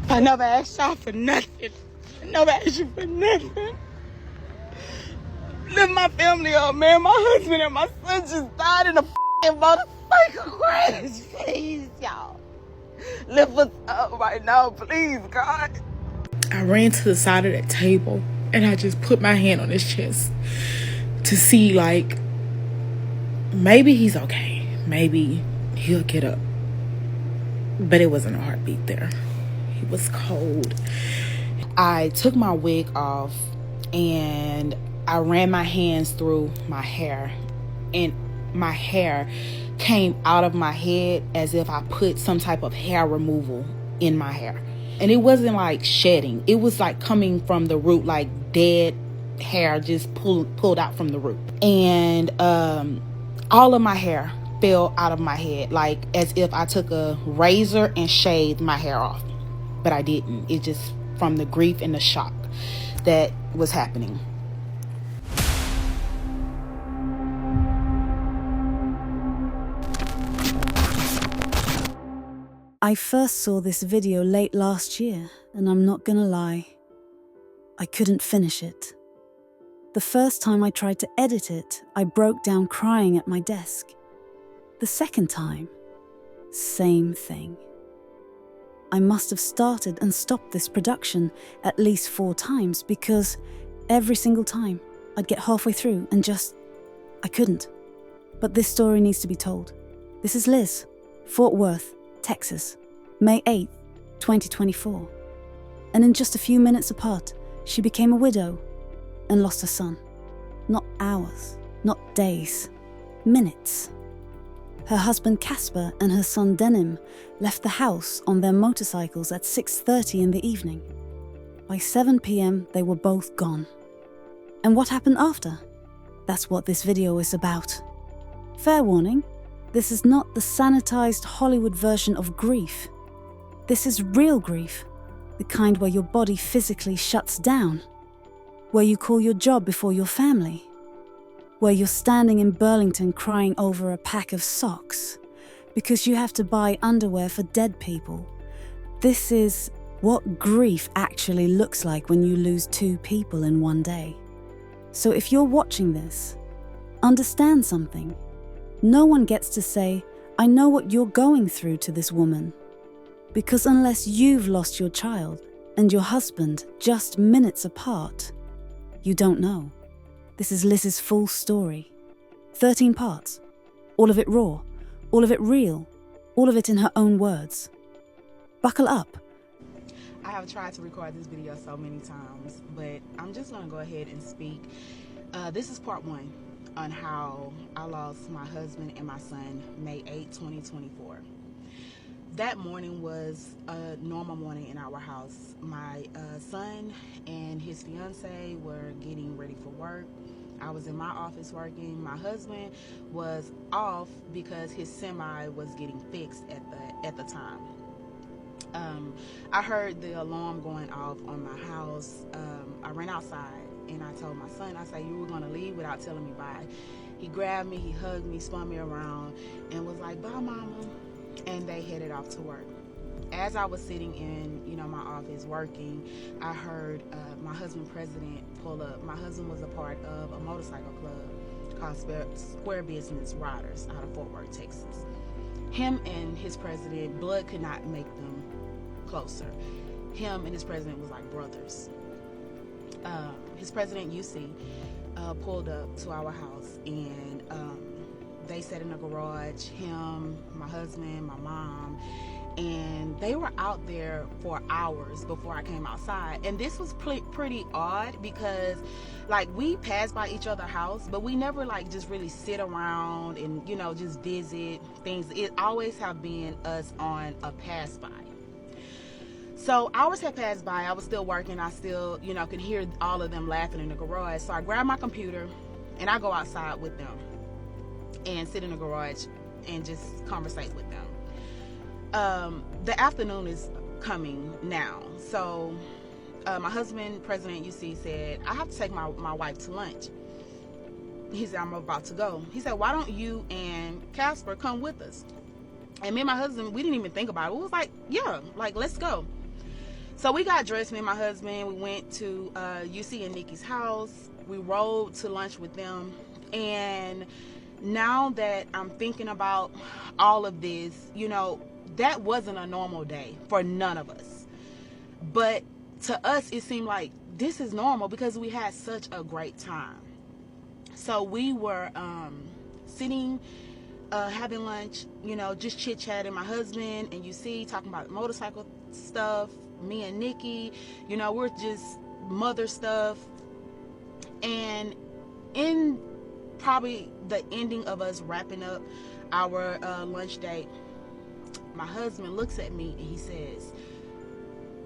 I never asked y'all for nothing. I never asked you for nothing. Lift my family up, man. My husband and my son just died in a motorcycle crash. Please, y'all. Lift us up right now, please, God. I ran to the side of that table and I just put my hand on his chest to see, like, maybe he's okay. Maybe he'll get up. But it wasn't a heartbeat there. He was cold. I took my wig off and I ran my hands through my hair, and my hair came out of my head as if I put some type of hair removal in my hair. And it wasn't like shedding. It was like coming from the root, like dead hair just pulled out from the root. And all of my hair fell out of my head, like as if I took a razor and shaved my hair off. But I didn't. It just from the grief and the shock that was happening. I first saw this video late last year, and I'm not gonna lie, I couldn't finish it. The first time I tried to edit it, I broke down crying at my desk. The second time, same thing. I must have started and stopped this production at least 4 times because every single time I'd get halfway through and I couldn't. But this story needs to be told. This is Liz, Fort Worth, Texas, May 8th, 2024. And in just a few minutes apart, she became a widow and lost her son. Not hours, not days, minutes. Her husband Casper and her son Denim left the house on their motorcycles at 6:30 in the evening. By 7 p.m, they were both gone. And what happened after? That's what this video is about. Fair warning, this is not the sanitized Hollywood version of grief. This is real grief, the kind where your body physically shuts down, where you call your job before your family, where you're standing in Burlington crying over a pack of socks because you have to buy underwear for dead people. This is what grief actually looks like when you lose 2 people in one day. So if you're watching this, understand something. No one gets to say, I know what you're going through to this woman. Because unless you've lost your child and your husband just minutes apart, you don't know. This is Liz's full story. 13 parts. All of it raw, all of it real, all of it in her own words. Buckle up. I have tried to record this video so many times, but I'm just going to go ahead and speak. This is part 1. On how I lost my husband and my son May 8, 2024. That morning was a normal morning in our house. My son and his fiance were getting ready for work. I was in my office working. My husband was off because his semi was getting fixed at the time. I heard the alarm going off on my house. I ran outside and I told my son, I said, you were going to leave without telling me bye. He grabbed me, he hugged me, spun me around and was like, bye mama. And they headed off to work. As I was sitting in, my office working, I heard my husband president pull up. My husband was a part of a motorcycle club called Square Business Riders out of Fort Worth, Texas. Him and his president, blood could not make them closer. Him and his president was like brothers. His president, UC, pulled up to our house and they sat in the garage, him, my husband, my mom, and they were out there for hours before I came outside. And this was pretty odd because we passed by each other's house, but we never just really sit around and just visit things. It always have been us on a pass by. So hours had passed by. I was still working. I still could hear all of them laughing in the garage. So I grabbed my computer and I go outside with them and sit in the garage and just conversate with them. The afternoon is coming now. So my husband, President UC, said, I have to take my wife to lunch. He said, I'm about to go. He said, why don't you and Casper come with us? And me and my husband, we didn't even think about it. We was like, yeah, let's go. So we got dressed, me and my husband. We went to UC and Nikki's house. We rode to lunch with them. And now that I'm thinking about all of this, you know, that wasn't a normal day for none of us. But to us, it seemed like this is normal because we had such a great time. So we were sitting, having lunch, you know, just chit-chatting. My husband and UC talking about motorcycle stuff. Me and Nikki, you know, we're just mother stuff. And in probably the ending of us wrapping up our lunch date, my husband looks at me and he says,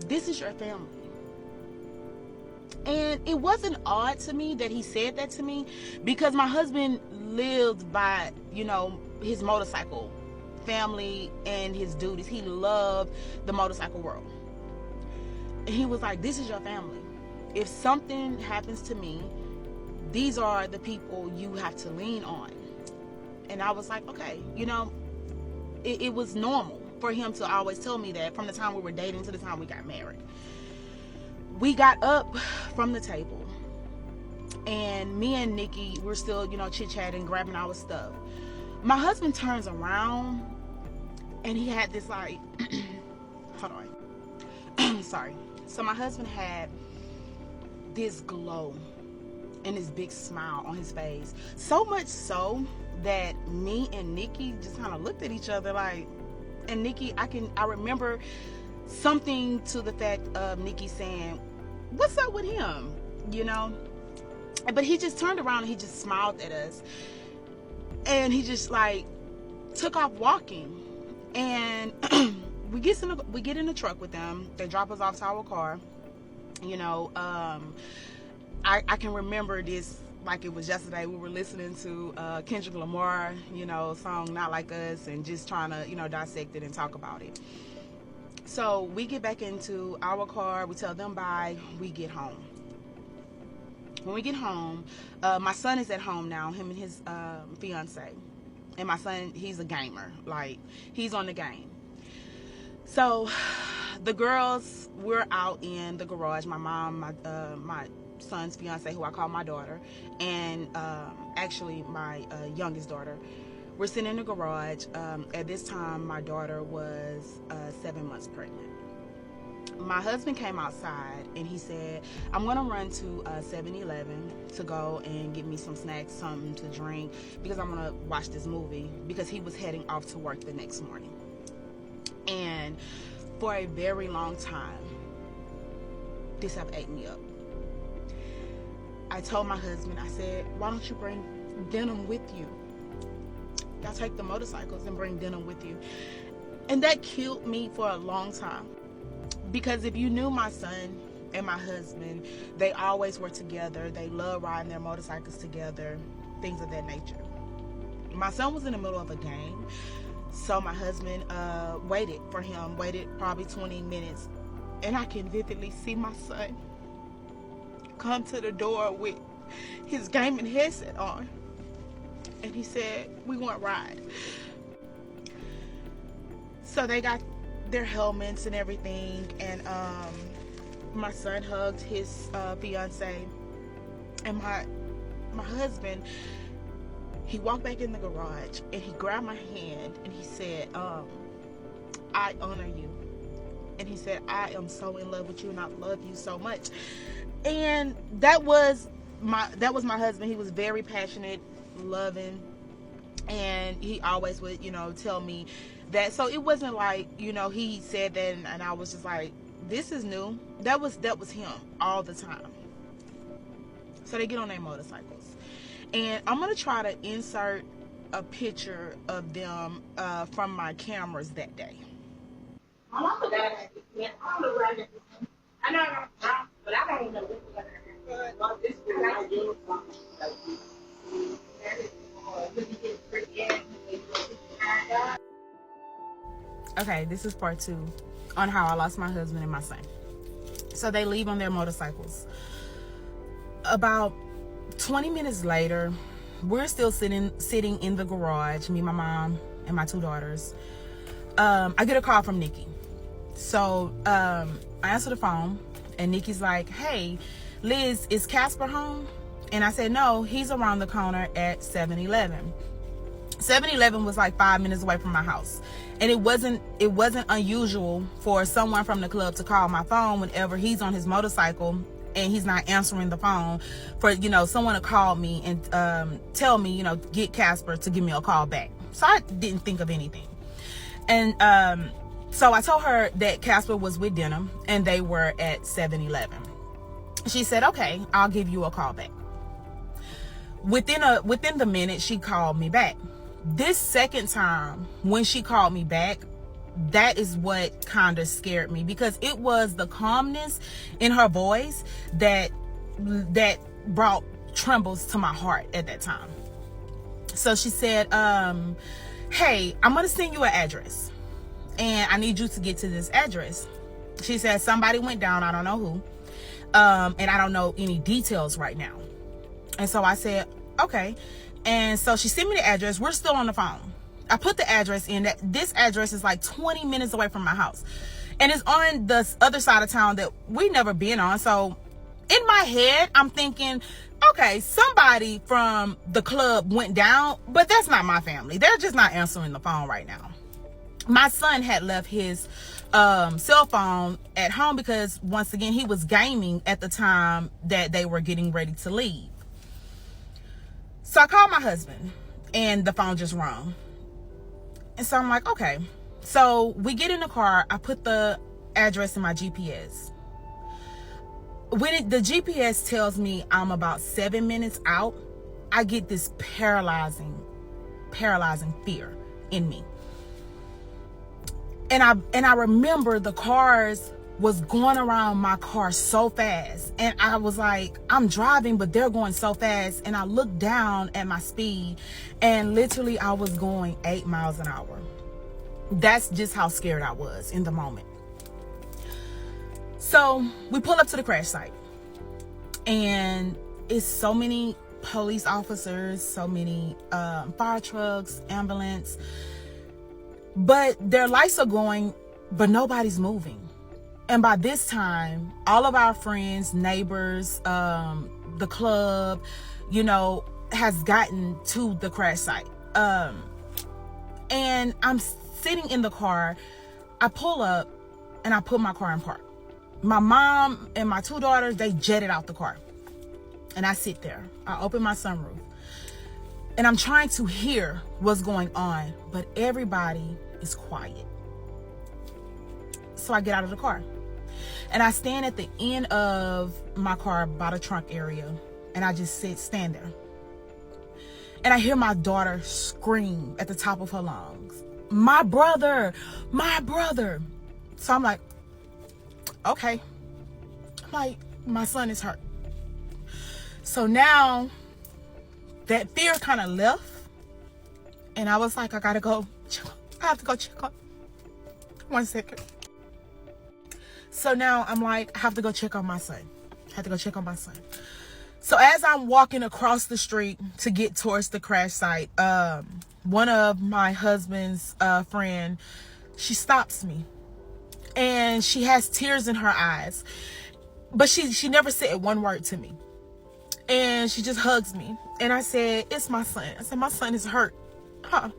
"This is your family." And it wasn't odd to me that he said that to me, because my husband lived by, you know, his motorcycle family and his duties. He loved the motorcycle world. And he was like, "This is your family. If something happens to me, these are the people you have to lean on." And I was like, okay, you know, it was normal for him to always tell me that from the time we were dating to the time we got married. We got up from the table, and me and Nikki were still, you know, chit-chatting, grabbing our stuff. My husband turns around, and he had this like, hold on, sorry. So my husband had this glow and this big smile on his face. So much so that me and Nikki just kind of looked at each other like, and Nikki, I remember something to the fact of Nikki saying, "What's up with him?" You know? But he just turned around and he just smiled at us. And he just like took off walking. And we get in the truck with them. They drop us off to our car. You know, I can remember this like it was yesterday. We were listening to Kendrick Lamar, you know, song "Not Like Us," and just trying to, you know, dissect it and talk about it. So we get back into our car. We tell them bye. We get home. When we get home, my son is at home now, him and his fiance. And my son, he's a gamer. Like, he's on the game. So the girls, we're out in the garage. My mom, my son's fiance, who I call my daughter, and actually my youngest daughter. We're sitting in the garage. At this time, my daughter was 7 months pregnant. My husband came outside and he said, "I'm going to run to 7-Eleven to go and get me some snacks, something to drink, because I'm going to watch this movie," because he was heading off to work the next morning. And for a very long time, this have ate me up. I told my husband, I said, "Why don't you bring denim with you? Y'all take the motorcycles and bring denim with you." And that killed me for a long time. Because if you knew my son and my husband, they always were together. They love riding their motorcycles together, things of that nature. My son was in the middle of a game, so my husband waited for him, waited probably 20 minutes. And I can vividly see my son come to the door with his gaming headset on. And he said, "We want to ride." So they got their helmets and everything, and my son hugged his fiance, and my husband, he walked back in the garage and he grabbed my hand and he said, "I honor you." And he said, "I am so in love with you and I love you so much." And that was my husband. He was very passionate, loving, and he always would, you know, tell me that. So it wasn't like, you know, he said that and I was just like, this is new. That was him all the time. So they get on their motorcycles, and I'm gonna try to insert a picture of them from my cameras that day. My mom forgot I don't know where I got this from. I know I got it wrong, but I don't even know what I got. This is like a uniform. Okay, this is part 2 on how I lost my husband and my son. So they leave on their motorcycles. About 20 minutes later, we're still sitting in the garage, me, my mom, and my 2 daughters. I get a call from Nikki. So I answer the phone, and Nikki's like, hey, Liz, is Casper home? And I said, no, he's around the corner at 7-Eleven. 7-Eleven was like 5 minutes away from my house. And it wasn't unusual for someone from the club to call my phone whenever he's on his motorcycle and he's not answering the phone, for, you know, someone to call me and tell me, you know, get Casper to give me a call back. So I didn't think of anything. And so I told her that Casper was with Denim and they were at 7-Eleven. She said, okay, I'll give you a call back. Within the minute, she called me back. This second time when she called me back, that is what kind of scared me, because it was the calmness in her voice that brought trembles to my heart at that time. So she said, hey, I'm gonna send you an address and I need you to get to this address. She said somebody went down, I don't know who, and I don't know any details right now. And so I said, okay. And so she sent me the address. We're still on the phone. I put the address in. This address is like 20 minutes away from my house. And it's on the other side of town that we never been on. So in my head, I'm thinking, okay, somebody from the club went down, but that's not my family. They're just not answering the phone right now. My son had left his cell phone at home because, once again, he was gaming at the time that they were getting ready to leave. So I called my husband and the phone just rang. And so I'm like, okay. So we get in the car. I put the address in my GPS. When the GPS tells me I'm about 7 minutes out, I get this paralyzing fear in me. And I remember the cars was going around my car so fast, and I was like, I'm driving, but they're going so fast. And I looked down at my speed, and literally I was going 8 miles an hour. That's just how scared I was in the moment. So we pull up to the crash site, and it's so many police officers, so many fire trucks, ambulance, but their lights are going, but nobody's moving. And by this time, all of our friends, neighbors, the club, you know, has gotten to the crash site. And I'm sitting in the car. I pull up and I put my car in park. My mom and my 2 daughters, they jetted out the car. And I sit there. I open my sunroof. And I'm trying to hear what's going on, but everybody is quiet. So I get out of the car. And I stand at the end of my car by the trunk area, and I just stand there. And I hear my daughter scream at the top of her lungs, my brother, my brother. So I'm like, okay. I'm like, my son is hurt. So now that fear kind of left, and I was like, I have to go check on. 1 second. So now I'm like, I have to go check on my son. So as I'm walking across the street to get towards the crash site, one of my husband's friend, she stops me. And she has tears in her eyes. But she never said one word to me. And she just hugs me. And I said, it's my son. I said, my son is hurt. Huh?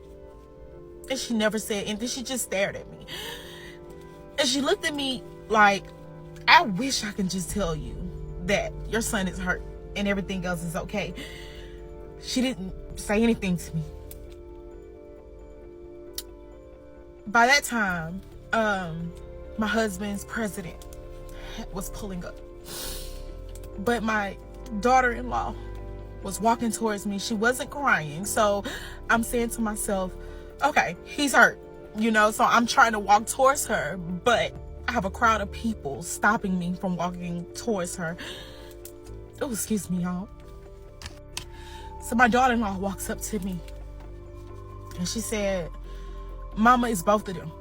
And she never said anything. She just stared at me. And she looked at me like, I wish I could just tell you that your son is hurt and everything else is okay. She didn't say anything to me. By that time, my husband's president was pulling up. But my daughter-in-law was walking towards me. She wasn't crying. So I'm saying to myself, okay, he's hurt, you know? So I'm trying to walk towards her, but I have a crowd of people stopping me from walking towards her. Oh, excuse me, y'all. So my daughter-in-law walks up to me and she said, Mama, it's both of them.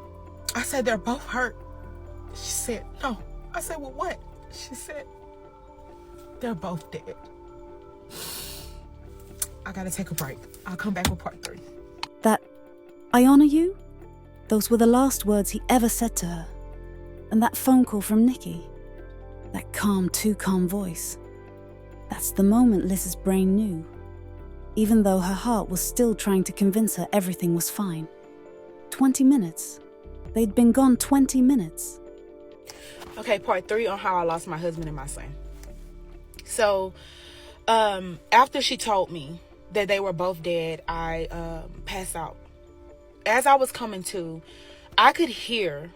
I said, they're both hurt. She said, no. I said, well, what? She said, they're both dead. I gotta take a break. I'll come back with part 3. That, I honor you? Those were the last words he ever said to her. And that phone call from Nikki, that calm, too calm voice. That's the moment Liz's brain knew, even though her heart was still trying to convince her everything was fine. 20 minutes. They'd been gone 20 minutes. Okay, part 3 on how I lost my husband and my son. So, after she told me that they were both dead, I passed out. As I was coming to, I could hear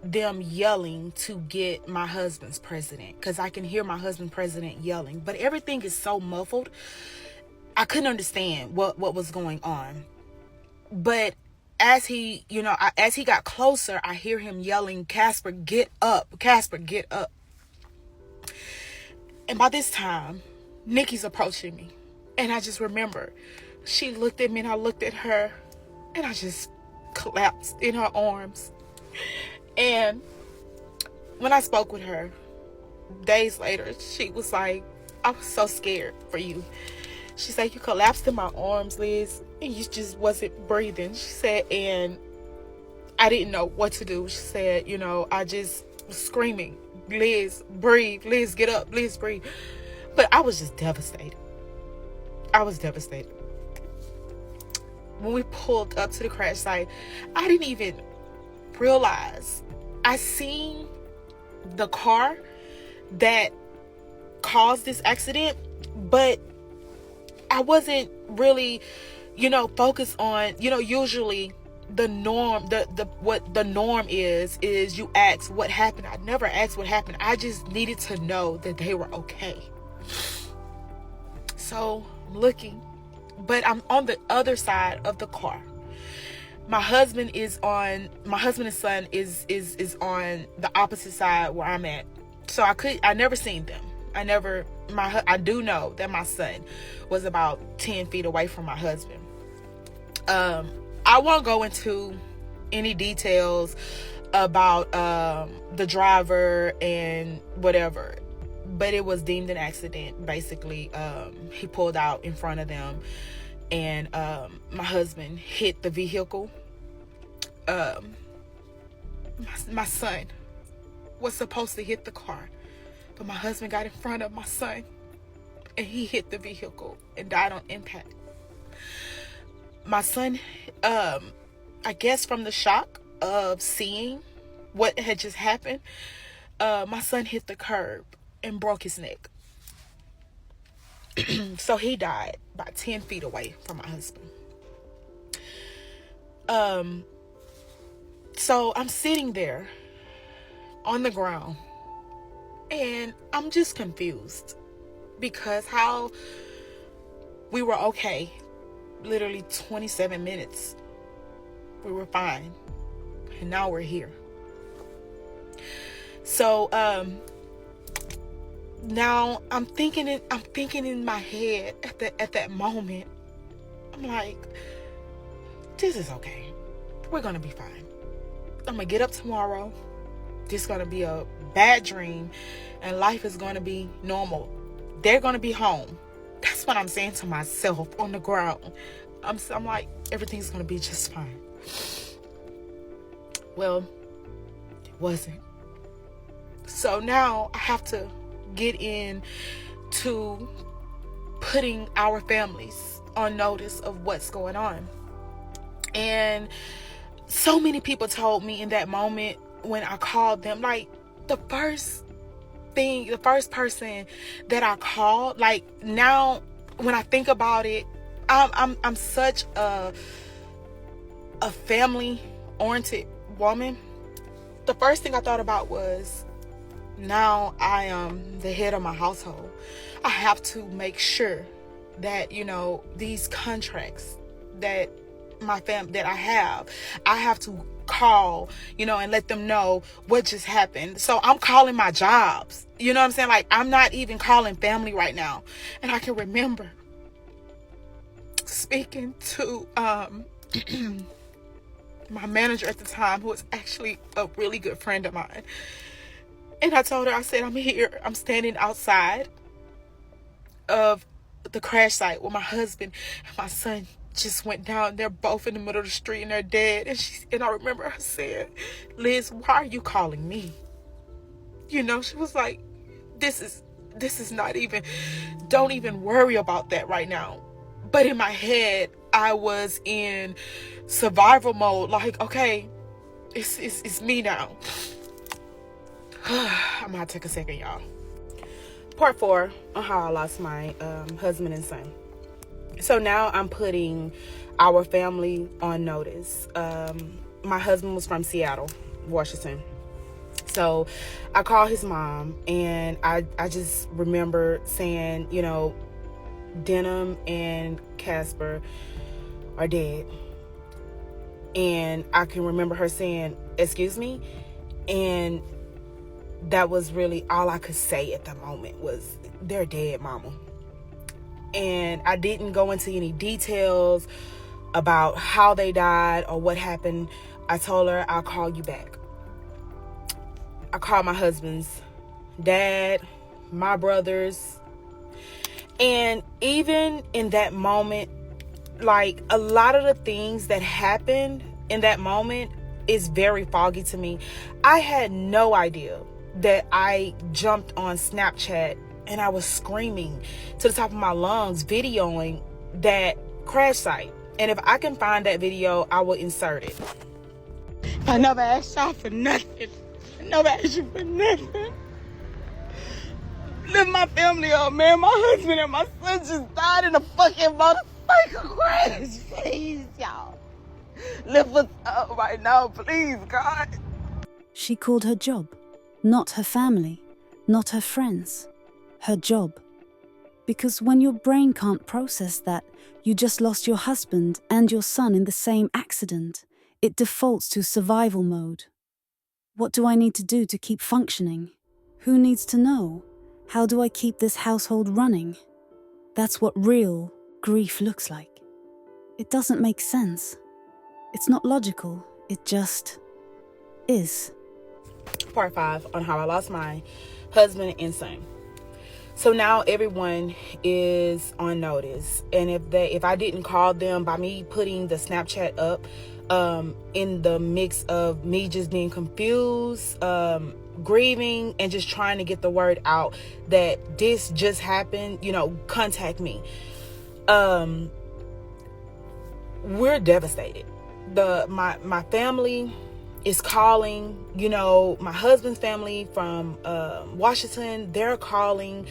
them yelling to get my husband's president, because I can hear my husband's president yelling, but everything is so muffled. I couldn't understand what was going on. But as he got closer, I hear him yelling, "Casper, get up. Casper, get up." And by this time, Nikki's approaching me. And I just remember she looked at me and I looked at her, and I just collapsed in her arms. And when I spoke with her days later, she was like, "I was so scared for you." She said, "You collapsed in my arms, Liz, and you just wasn't breathing." She said, "And I didn't know what to do." She said, "I just was screaming, 'Liz, breathe. Liz, get up. Liz, breathe.'" But I was just devastated. I was devastated. When we pulled up to the crash site, I didn't even realize. I seen the car that caused this accident, but I wasn't really, focused on, usually the norm, what the norm is you ask what happened. I never asked what happened. I just needed to know that they were okay. So I'm looking, but I'm on the other side of the car. My husband and son is on the opposite side where I'm at. So I never seen them. I do know that my son was about 10 feet away from my husband. I won't go into any details about the driver and whatever, but it was deemed an accident. Basically, he pulled out in front of them, and my husband hit the vehicle. My son was supposed to hit the car, but my husband got in front of my son, and he hit the vehicle and died on impact. My son, I guess from the shock of seeing what had just happened, my son hit the curb and broke his neck. So he died about 10 feet away from my husband. So I'm sitting there on the ground, and I'm just confused, because how we were okay, literally 27 minutes, we were fine, and now we're here. So now I'm thinking in my head at that moment, I'm like, this is okay. We're gonna be fine. I'm gonna get up tomorrow. This is gonna be a bad dream, and life is gonna be normal. They're gonna be home. That's what I'm saying to myself on the ground. I'm like, everything's gonna be just fine. Well, it wasn't. So now I have to get in to putting our families on notice of what's going on. And so many people told me in that moment when I called them, like, the first person that I called, like, now when I think about it, I'm such a family oriented woman. The first thing I thought about was, now I am the head of my household. I have to make sure that, these contracts that that I have to call, and let them know what just happened. So I'm calling my jobs, you know what I'm saying? Like, I'm not even calling family right now. And I can remember speaking to my manager at the time, who was actually a really good friend of mine. And I told her, I said, I'm standing outside of the crash site where my husband and my son just went down. They're both in the middle of the street and they're dead. And I remember her saying, "Liz, why are you calling me?" You know, she was like, this is not even, don't even worry about that right now. But in my head, I was in survival mode. Like, okay, it's me now. I'm gonna take a second, y'all. Part 4 on how I lost my husband and son. So now I'm putting our family on notice. My husband was from Seattle, Washington. So I called his mom, and I just remember saying, you know, Denham and Casper are dead. And I can remember her saying, excuse me? And that was really all I could say at the moment was, they're dead, mama. And I didn't go into any details about how they died or what happened. I told her, I'll call you back. I called my husband's dad, my brothers. And even in that moment, like, a lot of the things that happened in that moment is very foggy to me. I had no idea that I jumped on Snapchat and I was screaming to the top of my lungs, videoing that crash site. And if I can find that video, I will insert it. I never asked y'all for nothing. I never asked you for nothing. Lift my family up, man. My husband and my son just died in a fucking motorcycle crash. Please, y'all. Lift us up right now, please, God. She called her job, not her family, not her friends, her job. Because when your brain can't process that you just lost your husband and your son in the same accident, it defaults to survival mode. What do I need to do to keep functioning? Who needs to know? How do I keep this household running? That's what real grief looks like. It doesn't make sense. It's not logical. It just is. Part 5 on how I lost my husband and son. So now everyone is on notice. And if I didn't call them by me putting the Snapchat up, in the mix of me just being confused, grieving, and just trying to get the word out that this just happened, you know, contact me. We're devastated. My family is calling, you know, my husband's family from Washington, they're calling.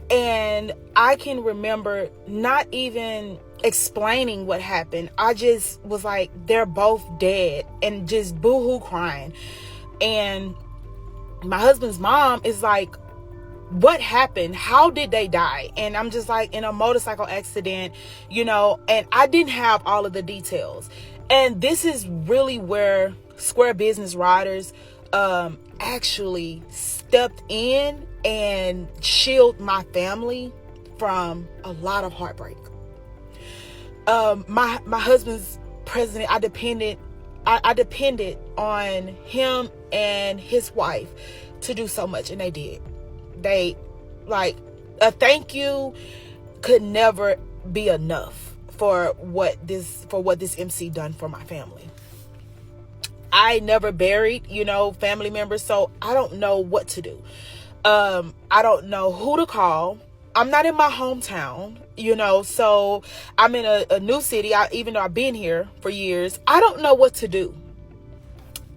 And I can remember not even explaining what happened. I just was like, they're both dead, and just boo-hoo crying. And my husband's mom is like, what happened? How did they die? And I'm just like, in a motorcycle accident, you know, and I didn't have all of the details. And this is really where Square Business Riders actually stepped in and shielded my family from a lot of heartbreak. My husband's president, I depended on him and his wife to do so much, and they did. They, like, a thank you could never be enough for what this MC done for my family. I never buried, you know, family members, so I don't know what to do. I don't know who to call. I'm not in my hometown, you know, so I'm in a new city. Even though I've been here for years, I don't know what to do.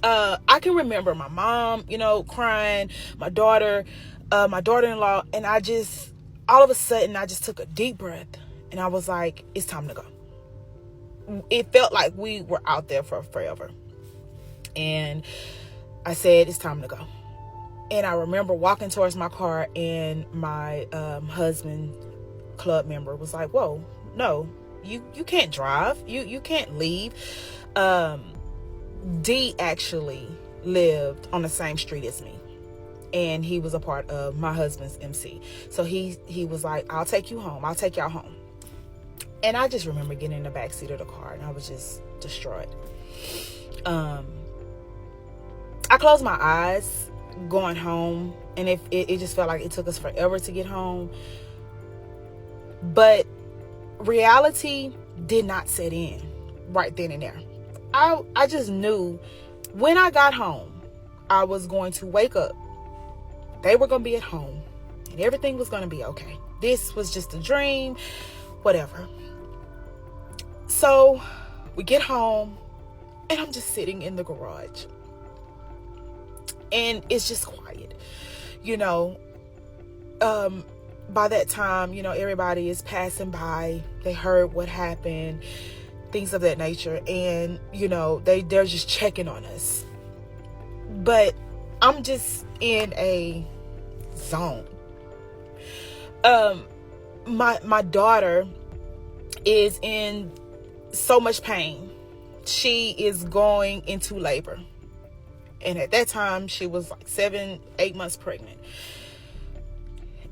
I can remember my mom, you know, crying, my daughter-in-law, and all of a sudden, I just took a deep breath, and I was like, it's time to go. It felt like we were out there for forever. And I said, it's time to go. And I remember walking towards my car, and my husband, club member, was like, whoa, no, you can't drive. You can't leave. D actually lived on the same street as me, and he was a part of my husband's MC. So he was like, I'll take you home. I'll take y'all home. And I just remember getting in the backseat of the car, and I was just distraught. I closed my eyes going home, and it just felt like it took us forever to get home. But reality did not set in right then and there. I just knew when I got home, I was going to wake up they were going to be at home and everything was going to be okay. This was just a dream, whatever. So we get home and I'm just sitting in the garage and it's just quiet, you know. By that time, you know, everybody is passing by. They heard what happened, things of that nature. And, you know, they're just checking on us. But I'm just in a zone. My daughter is in so much pain. She is going into labor. And at that time, she was like 7-8 months pregnant.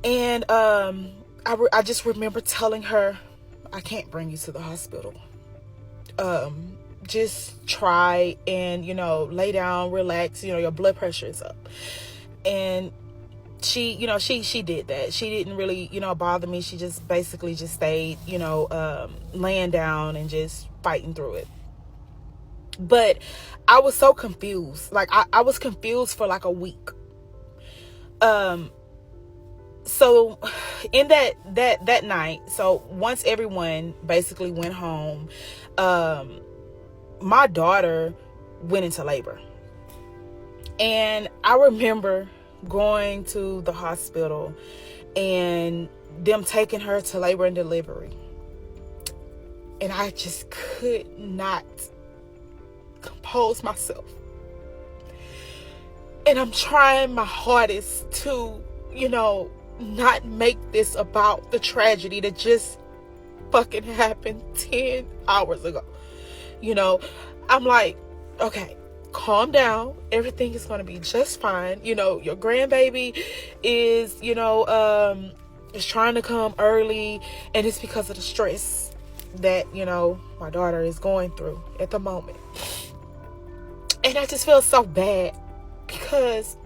And I just remember telling her, I can't bring you to the hospital. Just try and, you know, lay down, relax, you know, your blood pressure is up. And she, you know, she did that. She didn't really, you know, bother me. She just basically just stayed, you know, laying down and just fighting through it. But I was so confused. Like I was confused for like a week. So in that night, so once everyone basically went home, my daughter went into labor. And I remember going to the hospital and them taking her to labor and delivery. And I just could not compose myself. And I'm trying my hardest to, you know, not make this about the tragedy that just fucking happened 10 hours ago. You know, I'm like, okay, calm down. Everything is going to be just fine. You know, your grandbaby is, you know, is trying to come early, and it's because of the stress that, you know, my daughter is going through at the moment. And I just feel so bad because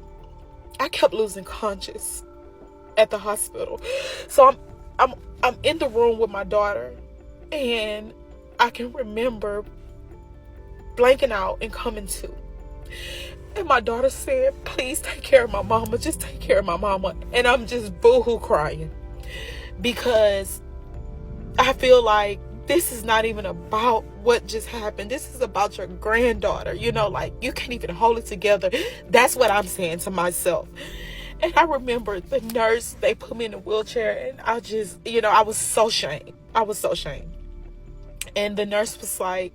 I kept losing conscious at the hospital. So I'm in the room with my daughter, and I can remember blanking out and coming to. And my daughter said, please take care of my mama. Just take care of my mama. And I'm just boo-hoo crying because I feel like this is not even about what just happened. This is about your granddaughter. You know, like, you can't even hold it together. That's what I'm saying to myself. And I remember the nurse, they put me in a wheelchair, and I just, you know, I was so ashamed. And the nurse was like,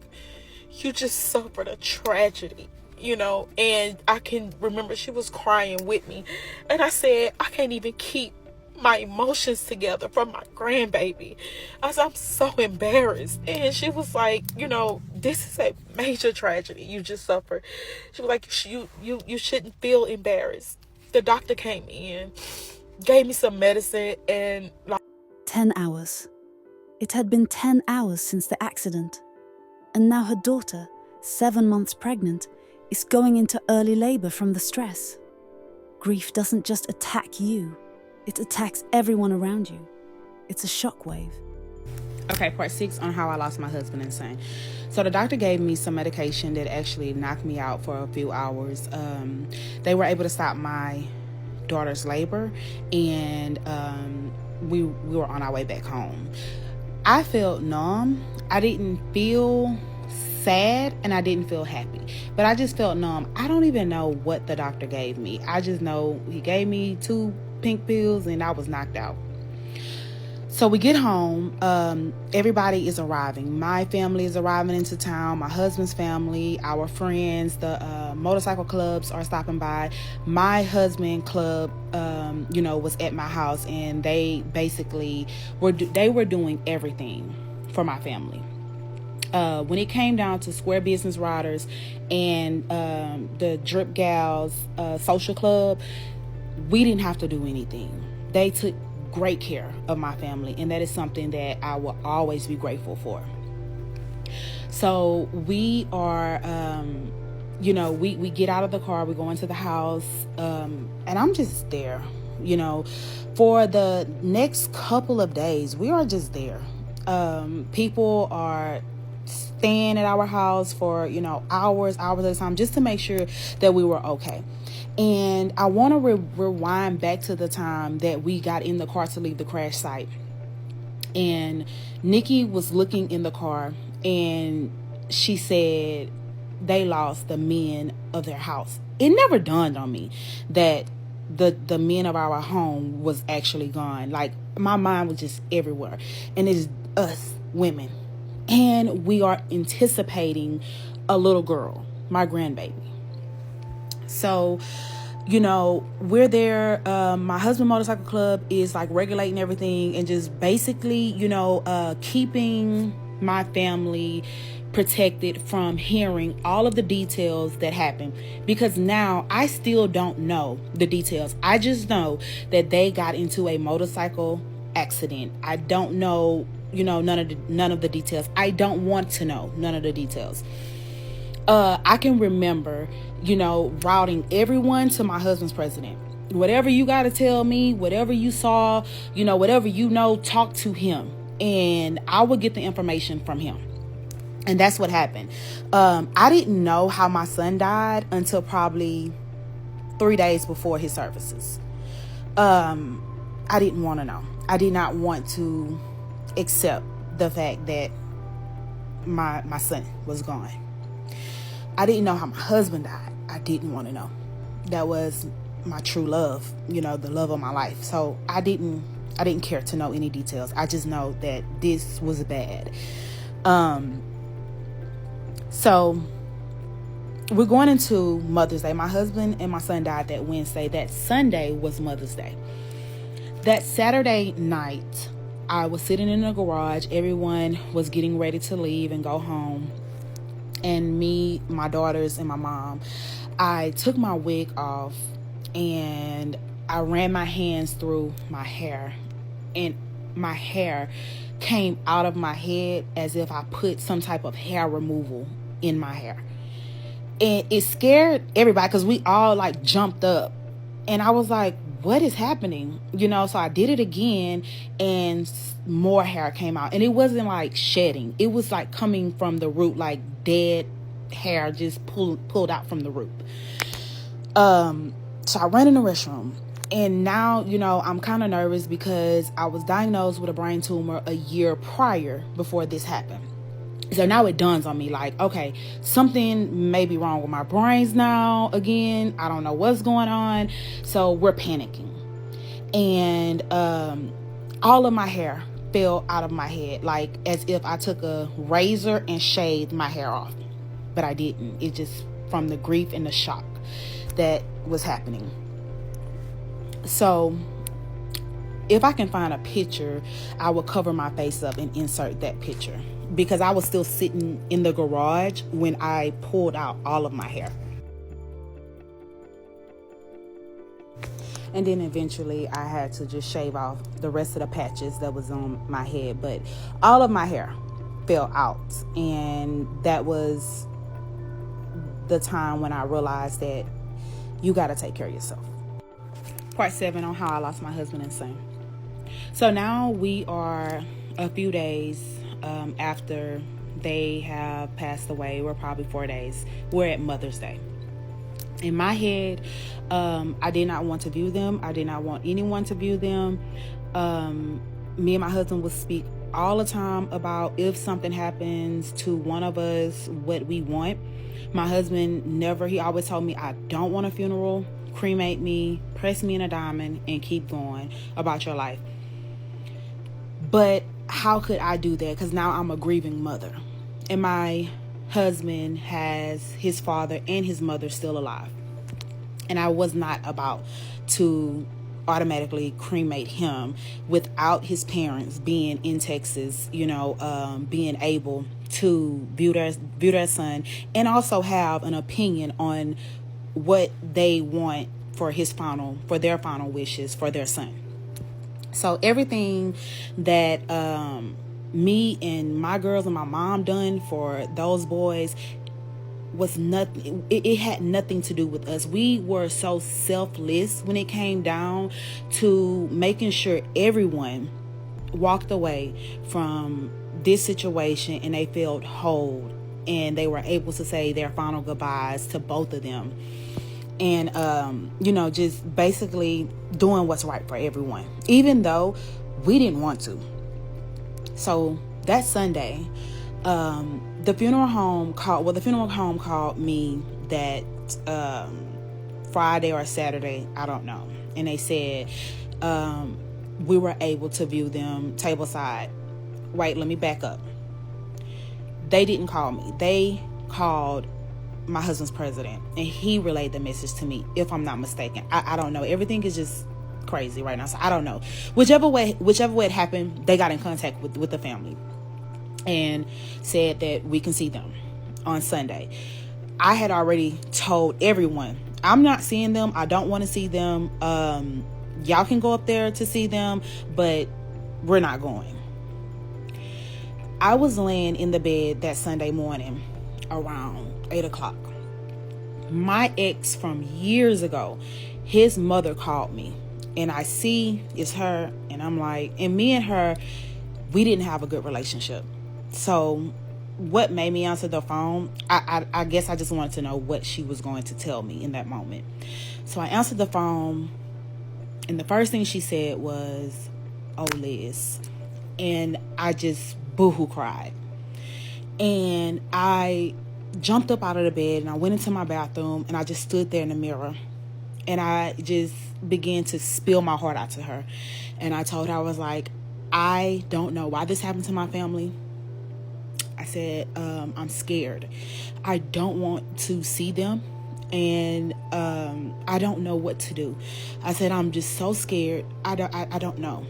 you just suffered a tragedy, you know. And I can remember she was crying with me. And I said, I can't even keep my emotions together from my grandbaby. I said, I'm so embarrassed. And she was like, you know, this is a major tragedy you just suffered. She was like, you shouldn't feel embarrassed. The doctor came in, gave me some medicine, and 10 hours. It had been 10 hours since the accident. And now her daughter, 7 months pregnant, is going into early labor from the stress. Grief doesn't just attack you. It attacks everyone around you. It's a shockwave. Okay, part 6 on how I lost my husband and son. So the doctor gave me some medication that actually knocked me out for a few hours. They were able to stop my daughter's labor, and we were on our way back home. I felt numb. I didn't feel sad, and I didn't feel happy, but I just felt numb. I don't even know what the doctor gave me. I just know he gave me 2 pink pills and I was knocked out. So we get home, everybody is arriving. My family is arriving into town, my husband's family, our friends, the motorcycle clubs are stopping by. My husband club, you know, was at my house, and they basically were doing everything for my family. When it came down to Square Business Riders and the Drip Gals social club, we didn't have to do anything. They took great care of my family, and that is something that I will always be grateful for. So we are, you know, we get out of the car, we go into the house, and I'm just there, you know, for the next couple of days. We are just there. People are staying at our house for, you know, hours at a time, just to make sure that we were okay. And I want to rewind back to the time that we got in the car to leave the crash site. And Nikki was looking in the car, and she said they lost the men of their house. It never dawned on me that the men of our home was actually gone. Like, my mind was just everywhere. And it's us women. And we are anticipating a little girl, my grandbaby. So, you know, we're there. My husband motorcycle club is like regulating everything and just basically, you know, keeping my family protected from hearing all of the details that happen, because now I still don't know the details. I just know that they got into a motorcycle accident. I don't know, you know, none of the details. I don't want to know none of the details. I can remember, you know, routing everyone to my husband's president. Whatever you got to tell me, whatever you saw, you know, whatever you know, talk to him, and I would get the information from him. And that's what happened. I didn't know how my son died until probably 3 days before his services. I didn't want to know. I did not want to accept the fact that my son was gone. I didn't know how my husband died. I didn't want to know. That was my true love, you know, the love of my life. So I didn't care to know any details. I just know that this was bad. So we're going into Mother's Day. My husband and my son died that Wednesday. That Sunday was Mother's Day. That Saturday night, I was sitting in the garage. Everyone was getting ready to leave and go home. And me, my daughters, and my mom, I took my wig off and I ran my hands through my hair. And my hair came out of my head as if I put some type of hair removal in my hair. And it scared everybody because we all like jumped up. And I was like, what is happening? You know, so I did it again and more hair came out. And it wasn't like shedding. It was like coming from the root, like dead hair just pulled out from the root. So I ran in the restroom. And now, you know, I'm kind of nervous because I was diagnosed with a brain tumor a year prior before this happened. So now it dawns on me like, okay, something may be wrong with my brains now again. I don't know what's going on. So we're panicking. And all of my hair fell out of my head, like as if I took a razor and shaved my hair off. But I didn't. It just from the grief and the shock that was happening. So if I can find a picture, I will cover my face up and insert that picture, because I was still sitting in the garage when I pulled out all of my hair. And then eventually I had to just shave off the rest of the patches that was on my head. But all of my hair fell out. And that was the time when I realized that you got to take care of yourself. Part 7 on how I lost my husband and son. So now we are a few days after they have passed away. We're probably 4 days. We're at Mother's Day. In my head, I did not want to view them. I did not want anyone to view them. Me and my husband would speak all the time about if something happens to one of us, what we want. My husband he always told me, I don't want a funeral. Cremate me, press me in a diamond, and keep going about your life. But how could I do that? Because now I'm a grieving mother. And my husband has his father and his mother still alive. And I was not about to automatically cremate him without his parents being in Texas, being able to view their son and also have an opinion on what they want for their final wishes for their son. So everything that me and my girls and my mom done for those boys was nothing. It had nothing to do with us. We were so selfless when it came down to making sure everyone walked away from this situation and they felt whole and they were able to say their final goodbyes to both of them. and just basically doing what's right for everyone, even though we didn't want to. So that Sunday, the funeral home called me that Friday or Saturday, I don't know, and they said we were able to view them tableside. Wait, let me back up. They didn't call me. They called my husband's president, and he relayed the message to me, if I'm not mistaken. I don't know. Everything is just crazy right now, so I don't know. Whichever way it happened, they got in contact with the family and said that we can see them on Sunday. I had already told everyone, I'm not seeing them. I don't want to see them. Y'all can go up there to see them, but we're not going. I was laying in the bed that Sunday morning around 8 o'clock. My ex from years ago, his mother called me, and I see it's her, and I'm like, and me and her, we didn't have a good relationship. So what made me answer the phone, I guess I just wanted to know what she was going to tell me in that moment. So I answered the phone, and the first thing she said was, "Oh, Liz." And I just boohoo cried. And I jumped up out of the bed, and I went into my bathroom, and I just stood there in the mirror, and I just began to spill my heart out to her. And I told her, I was like, I don't know why this happened to my family. I said, I'm scared. I don't want to see them, and I don't know what to do. I said, I'm just so scared. I don't know.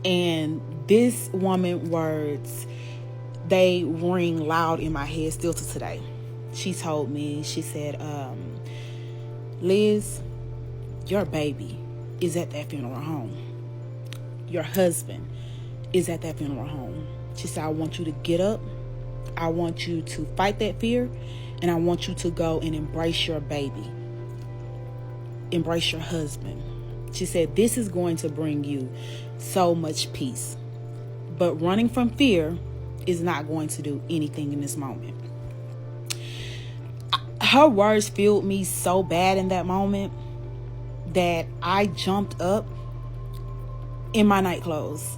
And this woman's words, they ring loud in my head still to today. She told me, she said, Liz, your baby is at that funeral home. Your husband is at that funeral home. She said, I want you to get up. I want you to fight that fear. And I want you to go and embrace your baby. Embrace your husband. She said, this is going to bring you so much peace. But running from fear is not going to do anything in this moment. Her words filled me so bad in that moment that I jumped up in my night clothes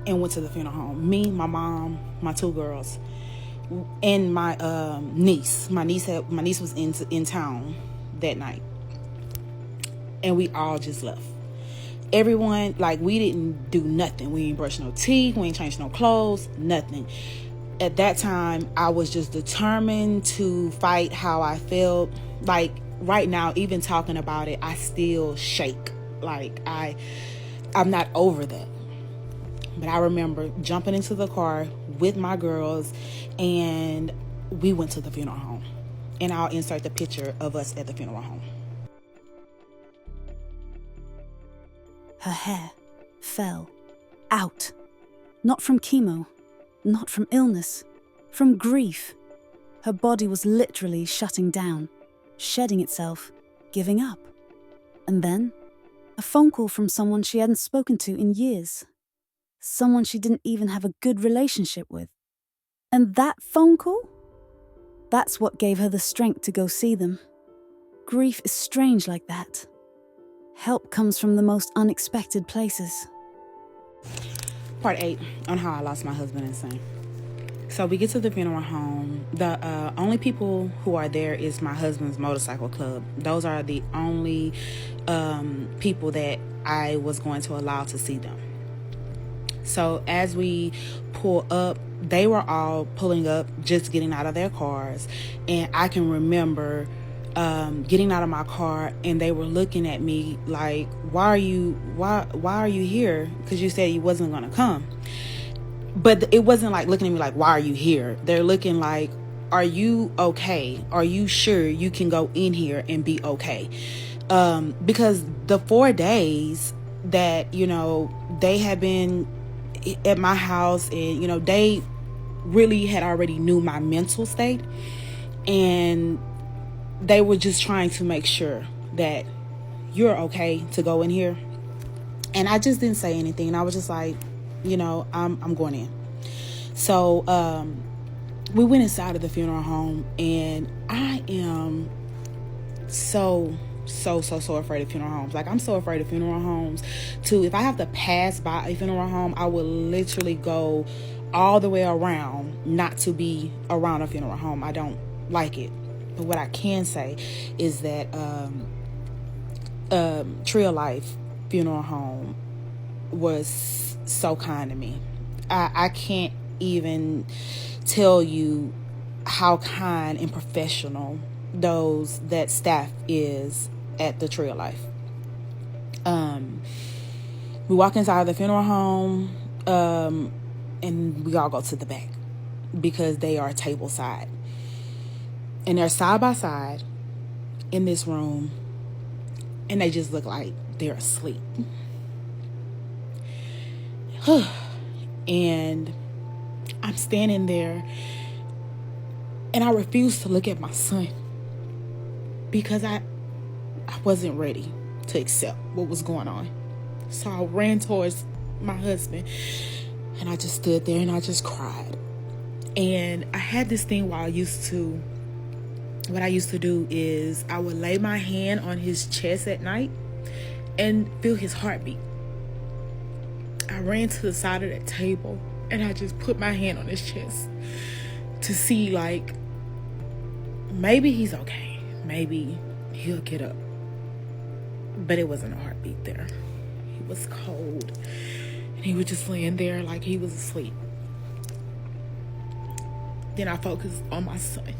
and went to the funeral home. Me, my mom, my two girls, and my niece. My niece was in town that night, and we all just left. Everyone, like, we didn't do nothing. We ain't brush no teeth. We ain't change no clothes. Nothing. At that time, I was just determined to fight how I felt. Like, right now, even talking about it, I still shake. Like, I'm not over that. But I remember jumping into the car with my girls, and we went to the funeral home. And I'll insert the picture of us at the funeral home. Her hair fell out. Not from chemo, not from illness, from grief. Her body was literally shutting down, shedding itself, giving up. And then, a phone call from someone she hadn't spoken to in years. Someone she didn't even have a good relationship with. And that phone call? That's what gave her the strength to go see them. Grief is strange like that. Help comes from the most unexpected places. Part 8 on how I lost my husband and son. So we get to the funeral home. The only people who are there is my husband's motorcycle club. Those are the only people that I was going to allow to see them. So as we pull up, they were all pulling up, just getting out of their cars. And I can remember getting out of my car, and they were looking at me like, why are you here? Because you said you wasn't going to come. But it wasn't like looking at me like, why are you here? They're looking like, are you okay? Are you sure you can go in here and be okay? Because the 4 days that, they had been at my house, and, they really had already knew my mental state, and they were just trying to make sure that you're okay to go in here. And I just didn't say anything. And I was just like, I'm going in. So we went inside of the funeral home, and I am so afraid of funeral homes. Like, I'm so afraid of funeral homes too. If I have to pass by a funeral home, I will literally go all the way around not to be around a funeral home. I don't like it. But what I can say is that Tree of Life Funeral Home was so kind to me. I can't even tell you how kind and professional that staff is at the Tree of Life. We walk inside the funeral home, and we all go to the back because they are table side. And they're side by side in this room, and they just look like they're asleep. And I'm standing there, and I refuse to look at my son because I wasn't ready to accept what was going on. So I ran towards my husband, and I just stood there and I just cried. And I had this thing what I used to do is I would lay my hand on his chest at night and feel his heartbeat. I ran to the side of that table and I just put my hand on his chest to see, like, maybe he's okay. Maybe he'll get up. But it wasn't a heartbeat there. He was cold. And he was just laying there like he was asleep. Then I focused on my son.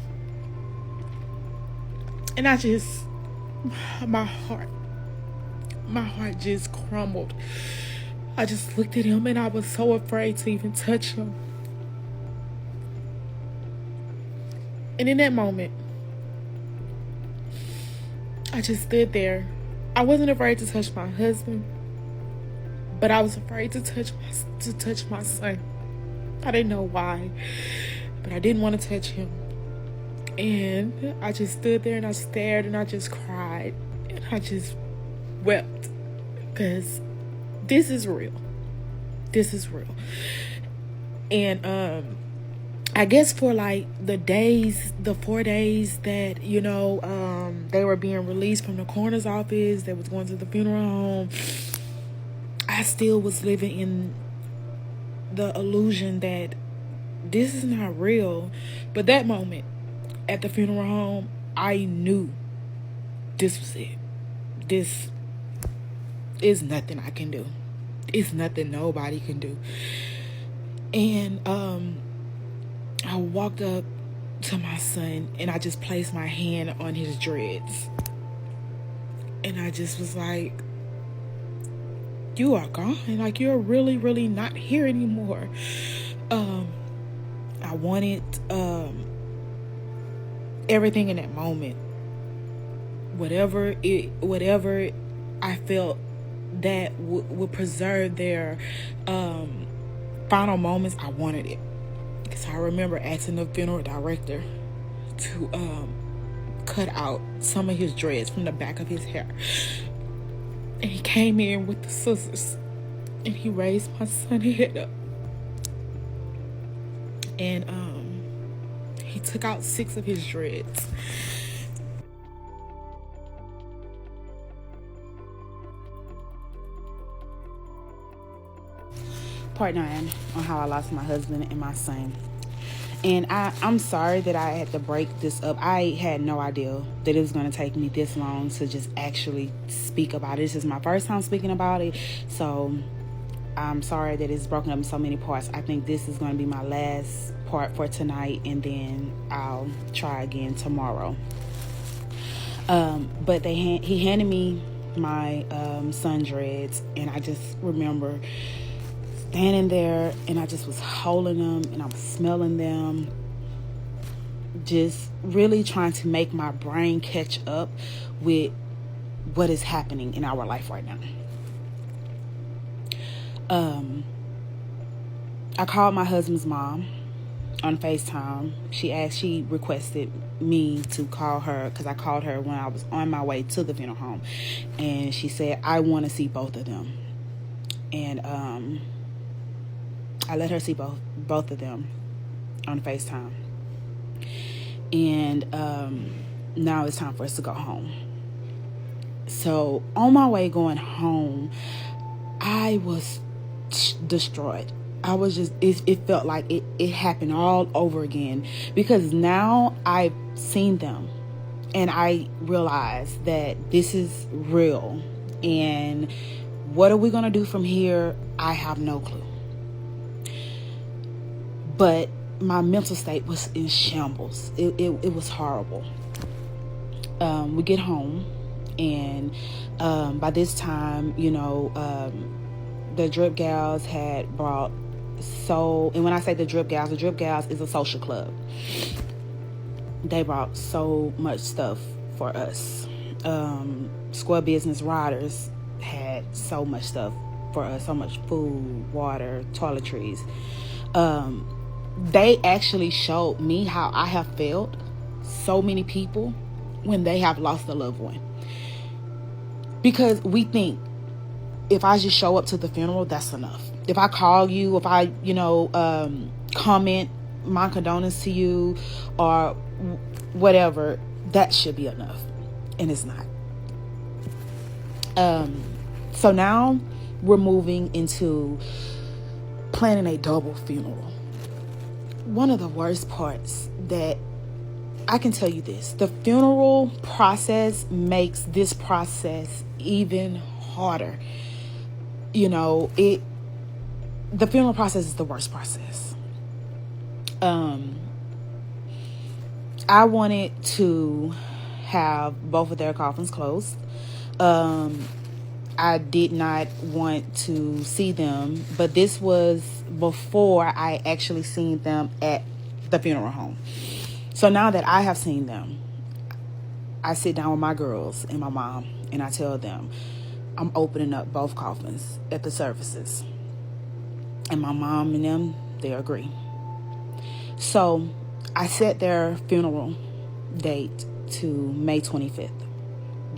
And I just, my heart just crumbled. I just looked at him and I was so afraid to even touch him. And in that moment, I just stood there. I wasn't afraid to touch my husband, but I was afraid to touch my son. I didn't know why, but I didn't want to touch him. And I just stood there and I stared and I just cried and I just wept because this is real. This is real. And I guess for like the 4 days that, they were being released from the coroner's office, they was going to the funeral home, I still was living in the illusion that this is not real. But that moment at the funeral home, I knew this was it. This is nothing I can do. It's nothing nobody can do. And I walked up to my son and I just placed my hand on his dreads. And I just was like, you are gone. Like, you're really, really not here anymore. I wanted everything in that moment. Whatever I felt that would preserve their final moments, I wanted it. Because I remember asking the funeral director to cut out some of his dreads from the back of his hair. And he came in with the scissors and he raised my son's head up. And he took out 6 of his dreads. Part 9 on how I lost my husband and my son. And I'm sorry that I had to break this up. I had no idea that it was going to take me this long to just actually speak about it. This is my first time speaking about it. So I'm sorry that it's broken up in so many parts. I think this is going to be my last part for tonight. And then I'll try again tomorrow. But he handed me my son dreads. And I just remember standing there and I just was holding them and I was smelling them, just really trying to make my brain catch up with what is happening in our life right now. I called my husband's mom on FaceTime. She requested me to call her because I called her when I was on my way to the funeral home, and she said, I want to see both of them. And I let her see both of them on FaceTime. And now it's time for us to go home. So on my way going home, I was destroyed. I was just, it felt like it happened all over again, because now I've seen them and I realized that this is real. And what are we going to do from here? I have no clue. But my mental state was in shambles. It was horrible. We get home, and by this time, the drip gals had brought and when I say the drip gals is a social club. They brought so much stuff for us. Square Business Riders had so much stuff for us, so much food, water, toiletries. They actually showed me how I have felt so many people when they have lost a loved one. Because we think, if I just show up to the funeral, that's enough. If I call you, if I, comment my condolence to you or whatever, that should be enough. And it's not. So now we're moving into planning a double funeral. One of the worst parts that I can tell you this, the funeral process makes this process even harder. The funeral process is the worst process. I wanted to have both of their coffins closed. I did not want to see them, but this was before I actually seen them at the funeral home. So now that I have seen them, I sit down with my girls and my mom, and I tell them I'm opening up both coffins at the services. And my mom and them, they agree. So I set their funeral date to May 25th.